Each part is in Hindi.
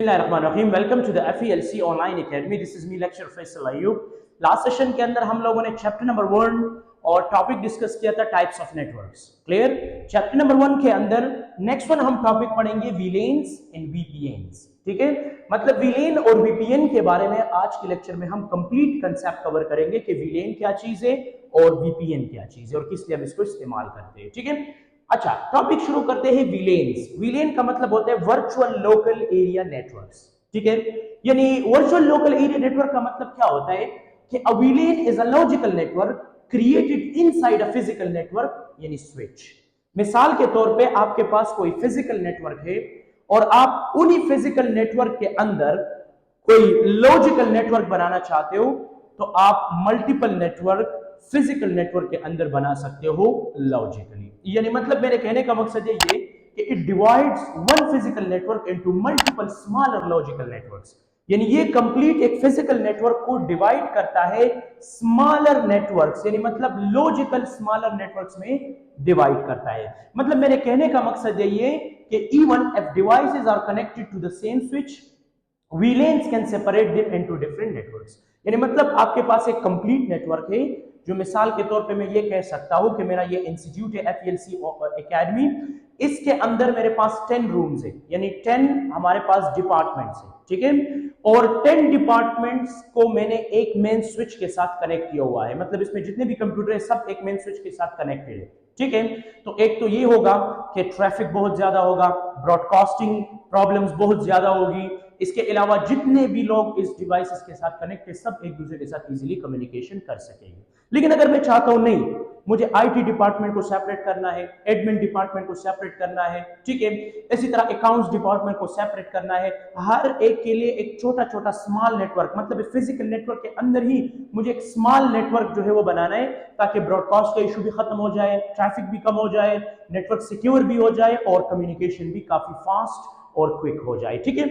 बिस्मिल्लाहिर्रहमानिर्रहीम। Welcome to the FELC online academy. This is me lecture Faisal Ayub. Last session के अंदर हम लोगों ने चैप्टर नंबर 1 और टॉपिक डिस्कस किया था types of networks. Clear? Chapter number 1 के अंदर नेक्स्ट वन हम टॉपिक पढ़ेंगे वीलेन्स एंड VPNs। ठीक है, मतलब वीलेन और VPN के बारे में आज के लेक्चर में हम कंप्लीट कंसेप्ट कवर करेंगे कि वीलेन क्या चीज है और VPN क्या चीज है और किस लिए हम इसको इस्तेमाल करते हैं। ठीक है, अच्छा टॉपिक शुरू करते हैं वीलेन्स। वीलेन का मतलब होता है वर्चुअल लोकल एरिया नेटवर्क्स। ठीक है, यानी वर्चुअल लोकल एरिया नेटवर्क का मतलब क्या होता है कि a VLAN is a logical network created inside a physical network, यानी स्विच। मिसाल के तौर पे आपके पास कोई फिजिकल नेटवर्क है और आप उन्हीं फिजिकल नेटवर्क के अंदर कोई लॉजिकल नेटवर्क बनाना चाहते हो तो आप मल्टीपल नेटवर्क फिजिकल नेटवर्क के अंदर बना सकते हो लॉजिकली। यानी मतलब मेरे कहने का मकसद ये कि it divides one physical network into multiple smaller logical networks. यानी ये कंप्लीट एक फिजिकल नेटवर्क को डिवाइड करता है स्मॉलर नेटवर्क्स, यानी मतलब लॉजिकल स्मॉलर नेटवर्क्स में डिवाइड करता है। मतलब मेरे कहने का मकसद ये कि even if devices are connected to the same switch, VLANs can separate them into different networks. यानी मतलब आपके पास एक कंप्लीट नेटवर्क है जो मिसाल के तौर पे मैं ये कह सकता हूं कि मेरा ये इंस्टीट्यूट है FELC एकेडमी, इसके अंदर मेरे पास 10 रूम्स है, यानी 10 हमारे पास डिपार्टमेंट्स है। ठीक है, और 10 डिपार्टमेंट्स को मैंने एक मेन स्विच के साथ कनेक्ट किया हुआ है। मतलब इसमें जितने भी कंप्यूटर है सब एक मेन स्विच के साथ कनेक्टेड है। ठीक है, तो एक तो ये होगा कि ट्रैफिक बहुत ज्यादा होगा, ब्रॉडकास्टिंग प्रॉब्लम्स बहुत ज्यादा होगी। इसके अलावा जितने भी लोग इस डिवाइसेस के साथ कनेक्ट है सब एक दूसरे के साथ इजीली कम्युनिकेशन कर सकेंगे। लेकिन अगर मैं चाहता हूं नहीं, मुझे IT डिपार्टमेंट को सेपरेट करना है, एडमिन डिपार्टमेंट को सेपरेट करना है, ठीक है, इसी तरह अकाउंट्स डिपार्टमेंट को सेपरेट करना है, हर एक के लिए एक छोटा छोटा स्मॉल नेटवर्क, मतलब फिजिकल नेटवर्क के अंदर ही मुझे एक स्मॉल नेटवर्क जो है वो बनाना है ताकि ब्रॉडकास्ट का इशू भी खत्म हो जाए, ट्रैफिक भी कम हो जाए, नेटवर्क सिक्योर भी हो जाए और कम्युनिकेशन भी काफी फास्ट और क्विक हो जाए। ठीक है,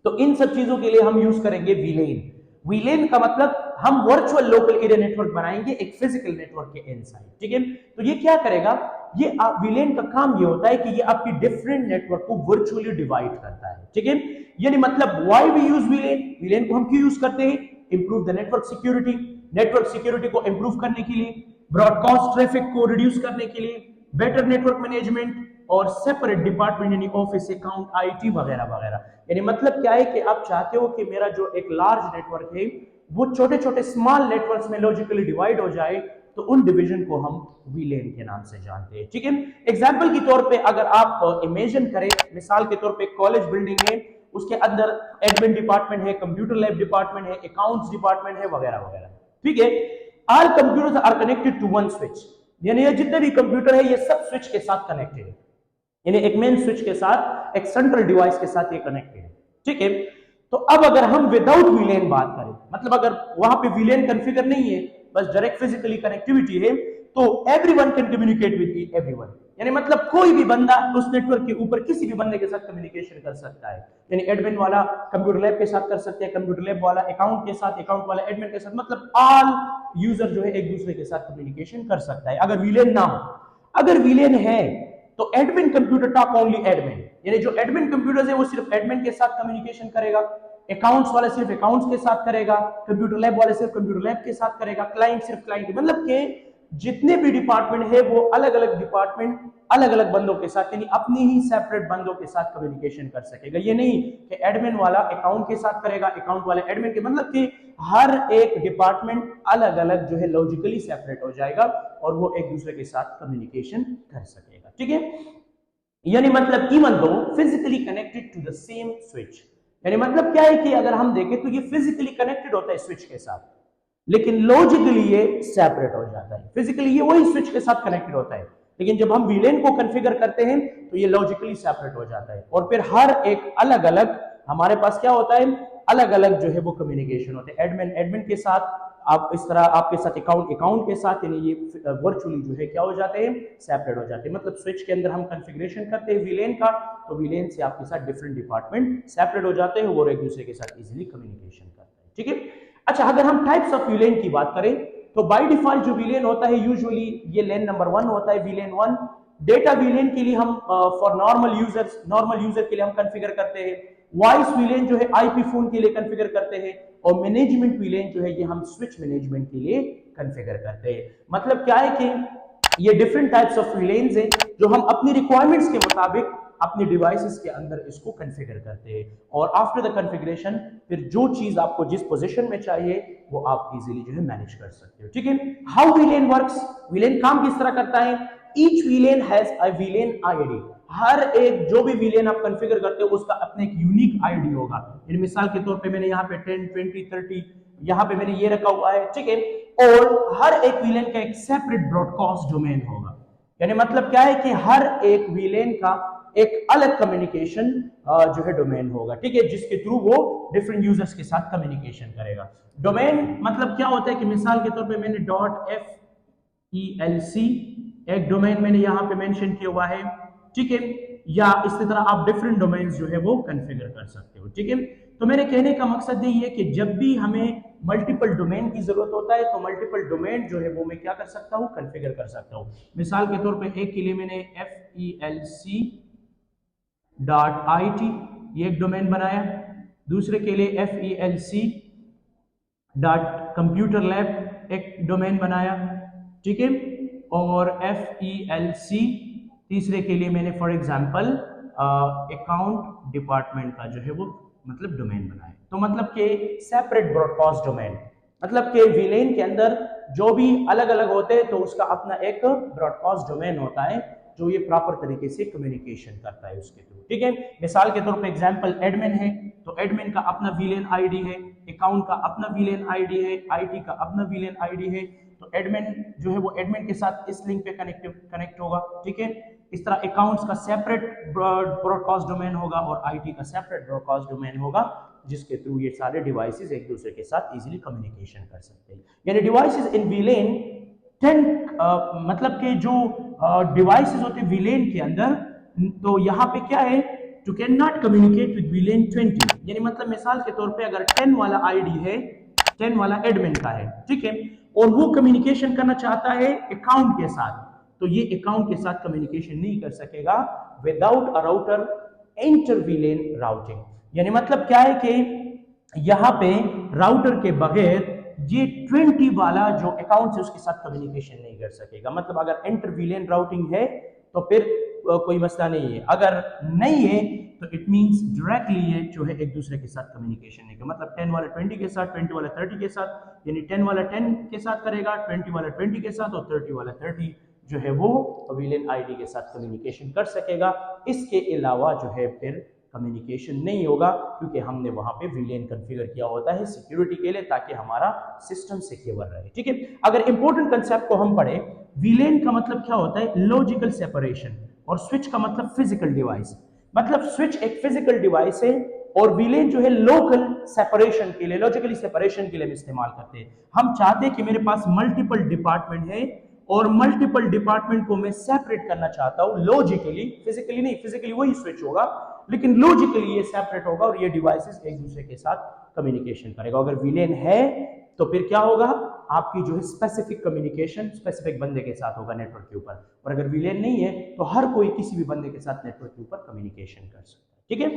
तो इन सब चीजों के लिए हम यूज करेंगे वीलेन। वीलेन का मतलब हम वर्चुअल लोकल एरिया नेटवर्क बनाएंगे एक फिजिकल नेटवर्क के इनसाइड। ठीक है, तो ये क्या करेगा, ये वीलेन का काम ये होता है कि ये आपकी डिफरेंट नेटवर्क को वर्चुअली डिवाइड करता है। ठीक है, यानी मतलब why we use VLAN, VLAN को हम क्यों यूज करते हैं, improve the network security, network security को इंप्रूव करने के लिए, ब्रॉडकास्ट ट्रैफिक को रिड्यूस करने के लिए, बेटर नेटवर्क मैनेजमेंट और सेपरेट डिपार्टमेंट यानी ऑफिस, अकाउंट, IT वगैरह वगैरह। यानी मतलब क्या है कि आप चाहते हो कि मेरा जो एक लार्ज नेटवर्क है वो छोटे छोटे स्मॉल नेटवर्क्स में लॉजिकली डिवाइड हो जाए, तो उन डिवीजन को हम वीलेन के नाम से जानते हैं। ठीक है, एग्जांपल के तौर पे अगर आप इमेजिन करें, मिसाल के तौर पे कॉलेज बिल्डिंग है, उसके अंदर एडमिन डिपार्टमेंट है, कंप्यूटर लैब डिपार्टमेंट है, अकाउंट्स डिपार्टमेंट है वगैरह वगैरह। ठीक है, all computers are connected to one switch, यानी ये जितने भी कंप्यूटर है ये सब स्विच के साथ कनेक्टेड है, यानी एक मेन स्विच के साथ एक सेंट्रल डिवाइस के साथ ये कनेक्टेड है। ठीक है, तो अब अगर हम विदाउट वीलेन बात करें, मतलब अगर वहां पे वीलेन कॉन्फ़िगर नहीं है, बस डायरेक्ट फिजिकली कनेक्टिविटी है, तो everyone can communicate with everyone. यानी मतलब कोई भी बंदा उस नेटवर्क के ऊपर किसी भी बंदे के साथ कम्युनिकेशन कर सकता है। यानी एडमिन वाला कंप्यूटर लैब के साथ कर सकते हैं, कंप्यूटर लैब वाला अकाउंट के साथ, अकाउंट वाला एडमिन के साथ, मतलब ऑल यूजर जो है एक दूसरे के साथ कम्युनिकेशन कर सकता है अगर वीलेन ना हो। अगर वीलेन है तो admin computer talk only admin, यानी जो एडमिन कंप्यूटर्स है वो सिर्फ एडमिन के साथ कम्युनिकेशन करेगा, अकाउंट्स वाला सिर्फ अकाउंट्स के साथ करेगा, कंप्यूटर लैब वाले सिर्फ कंप्यूटर लैब के साथ करेगा, क्लाइंट सिर्फ क्लाइंट, मतलब के जितने भी डिपार्टमेंट है वो अलग अलग डिपार्टमेंट अलग अलग बंदों के साथ, यानी अपनी ही सेपरेट बंदों के साथ कम्युनिकेशन कर सकेगा। ये नहीं कि एडमिन वाला अकाउंट के साथ करेगा, अकाउंट वाला एडमिन के, मतलब कि हर एक डिपार्टमेंट अलग अलग जो है लॉजिकली सेपरेट हो जाएगा और वो एक दूसरे के साथ कम्युनिकेशन कर सकेगा। ठीक है, यानी मतलब even though physically connected to the same switch, यानी मतलब क्या है कि अगर हम देखें तो ये फिजिकली कनेक्टेड होता है स्विच के साथ, लेकिन लॉजिकली ये सेपरेट हो जाता है। फिजिकली ये वही स्विच के साथ कनेक्टेड होता है, लेकिन जब हम वीलेन को कॉन्फ़िगर करते हैं तो ये लॉजिकली सेपरेट हो जाता है और फिर हर एक अलग अलग हमारे पास क्या होता है, अलग अलग जो है वो कम्युनिकेशन होते हैं। एडमिन एडमिन के साथ, आप इस तरह आपके साथ अकाउंट अकाउंट के साथ, यानी ये वर्चुअली जो है क्या हो जाते हैं, सेपरेट हो जाते हैं। मतलब स्विच के अंदर हम कॉन्फ़िगरेशन करते हैं वीलेन का, तो वीलेन से आपके साथ डिफरेंट डिपार्टमेंट सेपरेट हो जाते हैं और एक दूसरे के साथ इजीली कम्युनिकेशन करते हैं। ठीक है, अच्छा अगर हम टाइप्स ऑफ वीलेन की बात करें तो बाय डिफॉल्ट जो वीलेन होता है यूजुअली ये लेन नंबर 1 होता है, वीलेन 1। डेटा वीलेन के लिए हम फॉर नॉर्मल यूजर के लिए हम कॉन्फ़िगर करते हैं वॉइस वीलेन जो है आईपी फोन के लिए कॉन्फ़िगर करते हैं, और मैनेजमेंट वीलेन जो है ये हम स्विच मैनेजमेंट के लिए कॉन्फ़िगर करते हैं। मतलब क्या है कि ये डिफरेंट टाइप्स ऑफ वीलेन्स हैं जो हम अपनी रिक्वायरमेंट्स के मुताबिक अपने डिवाइसेस के अंदर इसको कॉन्फ़िगर करते हैं, और आफ्टर द कॉन्फ़िगरेशन फिर जो चीज आपको जिस पोजीशन में चाहिए वो आप इजीली जो है मैनेज कर सकते हो। ठीक है, हाउ वीलेन वर्क्स, वीलेन काम किस तरह करता है। Each VLAN has a VLAN ID, हर एक जो भी वीलेन आप कॉन्फ़िगर करते हो उसका अपना एक यूनिक आईडी होगा। इन मिसाल के तौर पे मैंने यहाँ पे 10, 20, 30 यहाँ पे मैंने ये रखा हुआ है। ठीक है, और हर एक वीलेन का एक सेपरेट ब्रॉडकास्ट डोमेन होगा। यानी मतलब क्या है कि हर एक वीलेन का एक अलग कम्युनिकेशन जो है डोमेन होगा। ठीक है, जिसके थ्रू वो डिफरेंट यूजर्स के साथ कम्युनिकेशन करेगा। डोमेन मतलब क्या होता है कि मिसाल के तौर पे मैंने .felc एक डोमेन मैंने यहाँ पे मेंशन किया हुआ है। ठीक है, या इसी तरह आप डिफरेंट डोमेन्स जो है वो कॉन्फ़िगर कर सकते हो। ठीक है, तो मेरे कहने का मकसद यही है कि जब भी हमें मल्टीपल डोमेन की जरूरत होता है तो मल्टीपल डोमेन जो है वो मैं क्या कर सकता हूँ, कॉन्फ़िगर कर सकता हूँ। मिसाल के तौर पे एक के लिए मैंने felc.it ये एक डोमेन बनाया, दूसरे के लिए felc.computerlab एक डोमेन बनाया। ठीक है, और felc तीसरे के लिए मैंने फॉर एग्जांपल अकाउंट डिपार्टमेंट का जो है वो मतलब डोमेन बनाया। तो मतलब के सेपरेट ब्रॉडकास्ट डोमेन, मतलब के विलेन के अंदर जो भी अलग अलग होते हैं तो उसका अपना एक ब्रॉडकास्ट डोमेन होता है जो ये प्रॉपर तरीके से कम्युनिकेशन करता है उसके थ्रू। ठीक है, मिसाल के तौर पे एग्जांपल एडमिन है तो एडमिन का अपना वीलेन आईडी है, अकाउंट का अपना वीलेन आईडी है, आईटी का अपना वीलेन आईडी है। तो एडमिन जो है वो एडमिन के साथ इस लिंक पे कनेक्ट होगा। ठीक है, इस तरह अकाउंट्स का सेपरेट ब्रॉडकास्ट डोमेन होगा और आईटी का सेपरेट ब्रॉडकास्ट डोमेन होगा, जिसके थ्रू ये सारे डिवाइसेस एक दूसरे के साथ इजीली कम्युनिकेशन कर सकते हैं। यानी डिवाइसेस इन वीलेन 10 मतलब के जो डिवाइसेस होते हैं वीलेन के अंदर, तो यहाँ पे क्या है, two can not communicate with VLAN 20। यानी मतलब मिसाल के तौर पे अगर 10 वाला आईडी है, 10 वाला एडमिन का है, ठीक है, और वो कम्युनिकेशन करना चाहता है अकाउंट के साथ, तो ये अकाउंट के साथ कम्युनिकेशन नहीं कर सकेगा विदाउट अ राउटर इंटरवीलेन राउटिंग। यानी मतलब क्या है कि यहाँ पे राउटर के बगैर ये 20 वाला जो अकाउंट है उसके साथ कम्युनिकेशन नहीं कर सकेगा। मतलब अगर इंटरवीलेन राउटिंग है तो फिर कोई मसला नहीं है, अगर नहीं है तो इट मींस डायरेक्टली ये जो है एक दूसरे के साथ कम्युनिकेशन नहीं करेगा। मतलब 10 वाला 20 के साथ, 20 वाला 30 के साथ, यानी 10 वाला 10 के साथ करेगा, 20 वाला 20 के साथ, और 30 वाला 30 जो है वो विलेन आईडी के साथ कम्युनिकेशन कर सकेगा। इसके अलावा जो है फिर कम्युनिकेशन नहीं होगा, क्योंकि हमने वहां पे विलेन कॉन्फ़िगर किया होता है सिक्योरिटी के लिए, ताकि हमारा सिस्टम सिक्योर रहे। ठीक है, अगर इंपॉर्टेंट कंसेप्ट को हम पढ़े, विलेन का मतलब क्या होता है, लॉजिकल सेपरेशन, और स्विच का मतलब फिजिकल डिवाइस। मतलब स्विच एक फिजिकल डिवाइस है और विलेन जो है लोकल सेपरेशन के लिए, लॉजिकली सेपरेशन के लिए हम इस्तेमाल करते हैं। हम चाहते हैं कि मेरे पास मल्टीपल डिपार्टमेंट है और मल्टीपल डिपार्टमेंट को मैं सेपरेट करना चाहता हूं लॉजिकली, फिजिकली नहीं, फिजिकली वही स्विच होगा लेकिन लॉजिकली ये सेपरेट होगा और ये डिवाइसेस एक दूसरे के साथ कम्युनिकेशन करेगा। अगर विलेन है तो फिर क्या होगा, आपकी जो है स्पेसिफिक कम्युनिकेशन स्पेसिफिक बंदे के साथ होगा नेटवर्क के ऊपर, और अगर विलेन नहीं है तो हर कोई किसी भी बंदे के साथ नेटवर्क के ऊपर कम्युनिकेशन कर सकता है। ठीक है,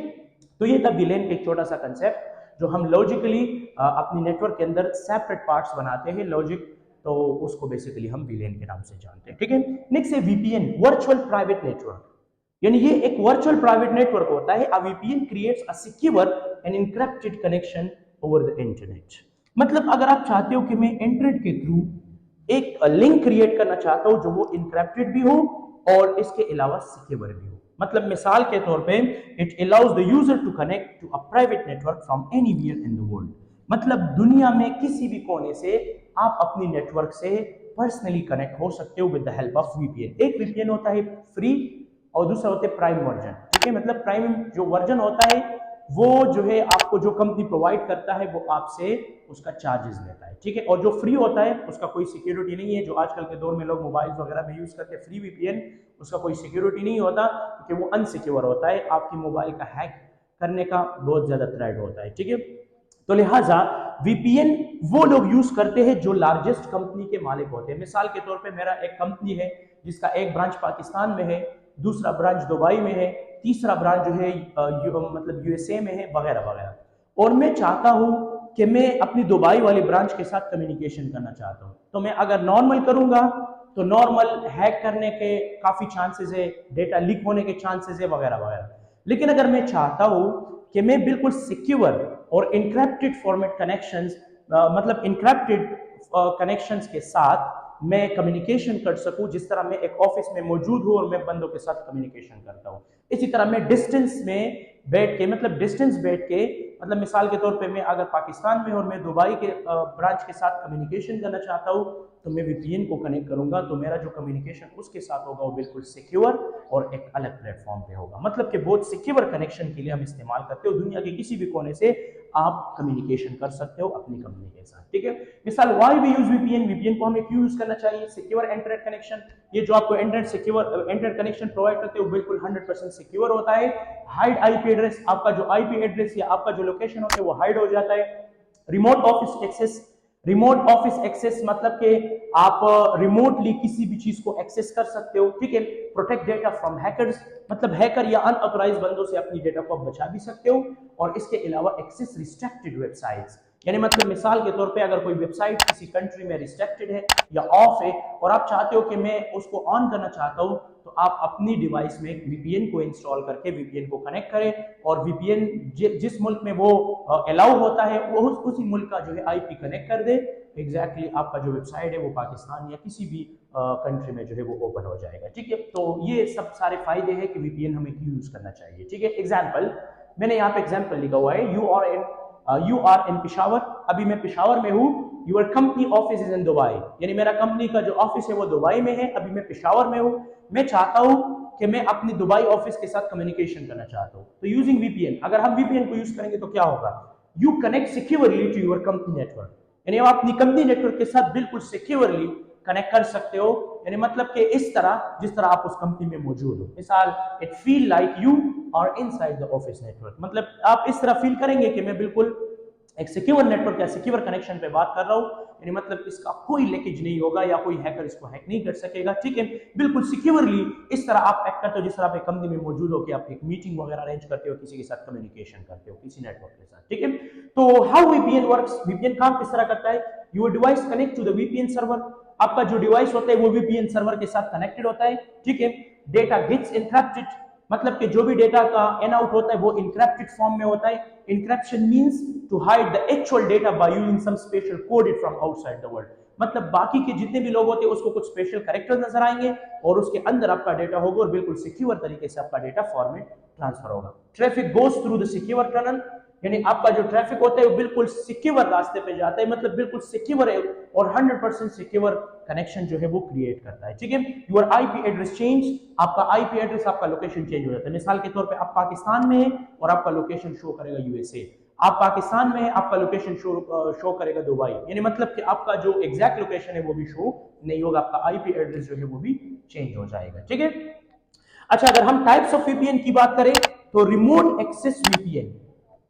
तो ये था विलेन का एक छोटा सा कंसेप्ट जो हम लॉजिकली अपनी नेटवर्क के अंदर सेपरेट पार्ट्स बनाते हैं लॉजिक, तो उसको बेसिकली हम विलेन के नाम से जानते हैं। ठीक है, नेक्स्ट है वीपीएन, वर्चुअल प्राइवेट नेटवर्क। यानी ये एक वर्चुअल प्राइवेट नेटवर्क होता है। A VPN creates a secure and encrypted connection over the internet। मतलब अगर आप चाहते हो कि मैं इंटरनेट के थ्रू एक लिंक क्रिएट करना चाहता हूं जो वो इनक्रिप्टेड भी हो और इसके अलावा सिक्योर भी हो। मतलब मिसाल के तौर पे it allows the user to connect to a private network from anywhere in the world. मतलब दुनिया में किसी भी कोने से आप अपनी नेटवर्क से पर्सनली कनेक्ट हो सकते हो with the help of VPN. एक वीपीएन होता है फ्री और दूसरा होता है प्राइम वर्जन। ठीक है, मतलब प्राइम जो वर्जन होता है वो जो है आपको जो कंपनी प्रोवाइड करता है वो आपसे उसका चार्जेस लेता है। ठीक है, और जो फ्री होता है उसका कोई सिक्योरिटी नहीं है। जो आजकल के दौर में लोग मोबाइल वगैरह में यूज करते हैं फ्री वीपीएन, उसका कोई सिक्योरिटी नहीं होता क्योंकि वो अनसिक्योर होता है, आपकी मोबाइल का हैक करने का बहुत ज्यादा थ्रेट होता है। ठीक है, तो लिहाजा वीपीएन वो लोग यूज करते हैं जो लार्जेस्ट कंपनी के मालिक होते हैं। मिसाल के तौर पे मेरा एक कंपनी है जिसका एक ब्रांच पाकिस्तान में है, दूसरा ब्रांच दुबई में है, तीसरा ब्रांच जो है मतलब यूएसए में है, वगैरह वगैरह। और मैं चाहता हूँ कि मैं अपनी दुबई वाली ब्रांच के साथ कम्युनिकेशन करना चाहता हूँ। तो मैं अगर नॉर्मल करूंगा तो नॉर्मल हैक करने के काफ़ी चांसेस है, डेटा लीक होने के चांसेस है, वगैरह वगैरह। लेकिन अगर मैं चाहता हूँ कि मैं बिल्कुल सिक्योर और इनक्रिप्टेड फॉर्मेट कनेक्शंस, मतलब इनक्रिप्टेड कनेक्शंस के साथ मैं कम्युनिकेशन कर सकूं, जिस तरह मैं एक ऑफिस में मौजूद हूं और मैं बंदों के साथ कम्युनिकेशन करता हूं, इसी तरह मैं डिस्टेंस में बैठ के, मतलब डिस्टेंस बैठ के, मतलब मिसाल के तौर पे मैं अगर पाकिस्तान में और मैं दुबई के ब्रांच के साथ कम्युनिकेशन करना चाहता हूँ तो मैं वीपीएन को कनेक्ट करूंगा, तो मेरा जो कम्युनिकेशन उसके साथ होगा वो बिल्कुल सिक्योर और एक अलग प्लेटफॉर्म पे होगा। मतलब कि बहुत सिक्योर कनेक्शन के लिए हम इस्तेमाल करते हो, दुनिया के किसी भी कोने से आप कम्युनिकेशन कर सकते हो अपनी कंपनी के साथ, ठीक है। मिसाल why we use VPN, VPN को हमें क्यों यूज करना चाहिए? सिक्योर इंटरनेट कनेक्शन, ये जो आपको इंटरनेट कनेक्शन प्रोवाइड करते हो बिल्कुल 100% सिक्योर होता है। हाइड आईपी एड्रेस, आपका जो आईपी एड्रेस या आपका जो लोकेशन होता है वो हाइड हो जाता है। Remote office access, remote office access मतलब कि आप रिमोटली किसी भी चीज को एक्सेस कर सकते हो, ठीक है। प्रोटेक्ट डेटा फ्रॉम हैकर्स, मतलब हैकर या अनऑथराइज बंदों से अपनी डेटा को आप बचा भी सकते हो। और इसके अलावा एक्सेस रिस्ट्रिक्टेड वेबसाइट्स, यानी मतलब मिसाल के तौर पे अगर कोई वेबसाइट किसी कंट्री में रिस्ट्रिक्टेड है या ऑफ है और आप चाहते हो कि मैं उसको ऑन करना चाहता हूं, तो आप अपनी डिवाइस में वीपीएन को इंस्टॉल करके वीपीएन को कनेक्ट करें और वीपीएन जिस मुल्क में वो अलाउ होता है वो उसी मुल्क का जो है आईपी कनेक्ट कर दे। एग्जैक्टली आपका जो वेबसाइट है वो पाकिस्तान या किसी भी कंट्री में जो है वो ओपन हो जाएगा, ठीक है। तो ये सब सारे फायदे हैं कि वीपीएन हमें क्यों यूज करना चाहिए, ठीक है। एग्जाम्पल, मैंने यहाँ पे एग्जाम्पल लिखा हुआ है, यू आर इन पिशावर, अभी मैं पिशावर में हूँ। Your company office is in Dubai, यानी मेरा कंपनी का जो ऑफिस है वो दुबई में है, अभी मैं पिशावर में हूँ। मैं चाहता हूँ कि मैं अपनी दुबई ऑफिस के साथ कम्युनिकेशन करना चाहता हूँ, तो यूजिंग वीपीएन, अगर हम वीपीएन को यूज करेंगे तो क्या होगा? You connect securely to your company network, यानी आप अपनी कंपनी नेटवर्क के साथ बिल्कुल सिक्योरली कनेक्ट कर सकते हो, यानी मतलब कि इस तरह जिस तरह आप उस कंपनी में मौजूद हो। मिसाल, it feel like you are inside the office network, मतलब आप इस तरह फील करेंगे कि मैं बिल्कुल एक सिक्योर नेटवर्क या सिक्योर कनेक्शन पे बात कर रहा हूँ, यानी मतलब इसका कोई लीकेज नहीं होगा या कोई हैकर इसको हैक नहीं कर सकेगा, ठीक है। बिल्कुल सिक्योरली इस तरह आप एक्ट करते हो जिस तरह आप एक कंपनी में मौजूद हो कि आप एक मीटिंग वगैरह अरेंज करते हो, किसी के साथ कम्युनिकेशन करते हो किसी नेटवर्क के साथ, ठीक है। तो हाउ वीपीएन वर्क्स, वीपीएन काम किस तरह करता है? Your device connect to the VPN server, आपका जो डिवाइस होता है वो वीपीएन सर्वर के साथ कनेक्टेड होता है, ठीक है। डेटा गेट्स एनक्रिप्टेड, मतलब कि जो भी डेटा का इन आउट होता है वो इनक्रिप्टेड फॉर्म में होता है। Encryption means to hide the actual data by using some special coded from outside the world, मतलब बाकी के जितने भी लोग होते हैं उसको कुछ स्पेशल कैरेक्टर नजर आएंगे और उसके अंदर आपका डेटा होगा और बिल्कुल सिक्योर तरीके से आपका डेटा फॉर्मेट ट्रांसफर होगा। Traffic goes through the secure tunnel, यानी आपका जो ट्रैफिक होता है वो बिल्कुल सिक्योर रास्ते पे जाता है, मतलब बिल्कुल सिक्योर है और 100% सिक्योर कनेक्शन जो है वो क्रिएट करता है, ठीक है। योर आईपी एड्रेस चेंज, आपका आईपी एड्रेस, आपका लोकेशन चेंज हो जाता है। मिसाल के तौर पे आप पाकिस्तान में हैं और आपका लोकेशन शो करेगा यूएसए, आप पाकिस्तान में हैं आपका लोकेशन शो करेगा दुबई, यानी मतलब कि आपका जो एग्जैक्ट लोकेशन है वो भी शो नहीं होगा, आपका आईपी एड्रेस जो है वो भी चेंज हो जाएगा, ठीक है। अच्छा, अगर हम टाइप्स ऑफ वीपीएन की बात करें तो रिमोट एक्सेस वीपीएन,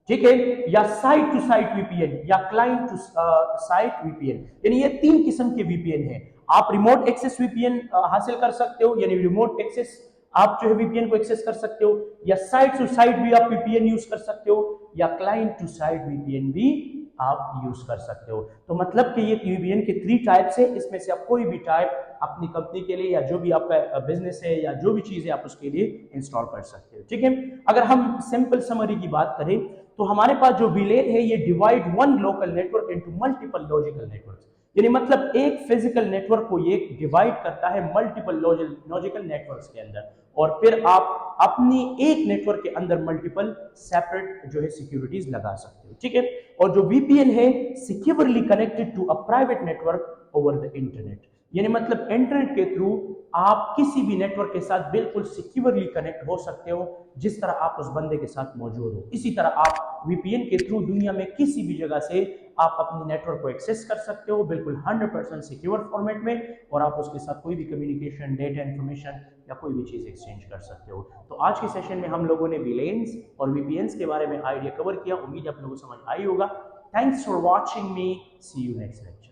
ठीक है, या साइट टू साइट वीपीएन या क्लाइंट टू साइट वीपीएन, यानी ये तीन किस्म के वीपीएन हैं। आप रिमोट एक्सेस वीपीएन हासिल कर सकते हो, यानी रिमोट एक्सेस आप जो है वीपीएन को एक्सेस कर सकते हो, या साइट टू साइट भी आप वीपीएन यूज कर सकते हो, या क्लाइंट टू साइट वीपीएन भी आप यूज कर सकते हो। तो मतलब कि ये वीपीएन के 3 टाइप्स है, इसमें से आप कोई भी टाइप अपनी कंपनी के लिए या जो भी आपका बिजनेस है या जो भी चीज है आप उसके लिए इंस्टॉल कर सकते हो, ठीक है। अगर हम सिंपल समरी की बात करें तो हमारे पास जो वीलेन है ये divide one local network into multiple logical networks, यानी मतलब एक फिजिकल नेटवर्क को ये डिवाइड करता है मल्टीपल लॉजिकल नेटवर्क्स के अंदर, और फिर आप अपनी एक नेटवर्क के अंदर मल्टीपल सेपरेट जो है सिक्योरिटीज लगा सकते हो, ठीक है। और जो वीपीएन है securely connected to a private network over the internet, यानी मतलब इंटरनेट के थ्रू आप किसी भी नेटवर्क के साथ बिल्कुल सिक्योरली कनेक्ट हो सकते हो जिस तरह आप उस बंदे के साथ मौजूद हो। इसी तरह आप वीपीएन के थ्रू दुनिया में किसी भी जगह से आप अपनी नेटवर्क को एक्सेस कर सकते हो बिल्कुल 100% सिक्योर फॉर्मेट में, और आप उसके साथ कोई भी कम्युनिकेशन, डेटा, इंफॉर्मेशन या कोई भी चीज एक्सचेंज कर सकते हो। तो आज के सेशन में हम लोगों ने विलेन्स और वीपीएन्स के बारे में आइडिया कवर किया, उम्मीद है आप लोगों को समझ आई होगा। Thanks for watching me, see you next lecture.